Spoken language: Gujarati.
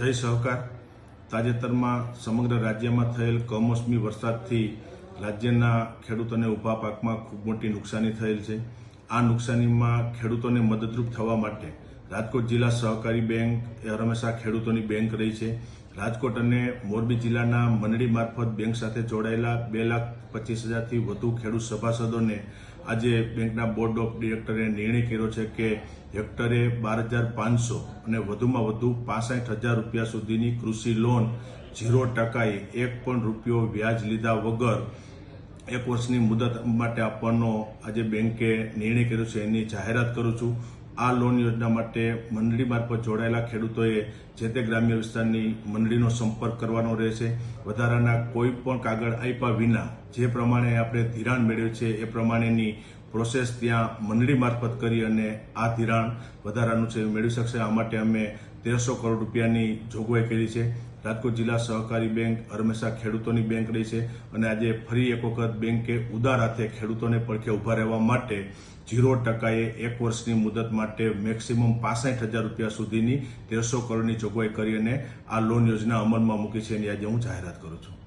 જય સહકાર તાજેતરમાં સમગ્ર રાજ્યમાં થયેલ કમોસમી વરસાદથી રાજ્યના ખેડૂતોને ઊભા પાકમાં ખૂબ મોટી નુકસાની થયેલ છે। આ નુકસાનીમાં ખેડૂતોને મદદરૂપ થવા માટે રાજકોટ જિલ્લા સહકારી બેંક એ હંમેશા ખેડૂતોની બેંક રહી છે। રાજકોટ અને મોરબી જિલ્લાના મંડળી મારફત બેંક સાથે જોડાયેલા 2,25,000થી વધુ ખેડૂત સભાસદોને આજે બેંકના બોર્ડ ઓફ ડિરેક્ટરે નિર્ણય કર્યો છે કે હેક્ટરે 12,500 અને વધુમાં વધુ 65,000 રૂપિયા સુધીની કૃષિ લોન 0%એ 1 પણ રૂપિયો વ્યાજ લીધા વગર 1 વર્ષની મુદત માટે આપવાનો આજે બેંકે નિર્ણય કર્યો છે। એની જાહેરાત કરું છું। આ લોન યોજના માટે મંડળી મારફત જોડાયેલા ખેડૂતોએ જે તે ગ્રામ્ય વિસ્તારની મંડળીનો સંપર્ક કરવાનો રહેશે। વધારાના કોઈ પણ કાગળ આપ્યા વિના જે પ્રમાણે આપણે ધિરાણ મેળવ્યું છે એ પ્રમાણેની પ્રોસેસ ત્યાં મંડળી મારફત કરી અને આ ધિરાણ વધારાનું છે મેળવી શકશે। આ માટે અમે 1,300 કરોડ રૂપિયાની જોગવાઈ કરી છે। રાજકોટ જિલ્લા સહકારી બેંક હંમેશા ખેડૂતોની બેંક રહી છે અને આજે ફરી એક વખત બેંકે ઉદાર હાથે ખેડૂતોને પડખે ઊભા રહેવા માટે 0%એ 1 વર્ષની મુદત માટે મેક્સિમમ 65,000 રૂપિયા સુધીની 1,300 કરોડની જોગવાઈ કરી અને આ લોન યોજના અમલમાં મૂકી છે એની આજે હું જાહેરાત કરું છું।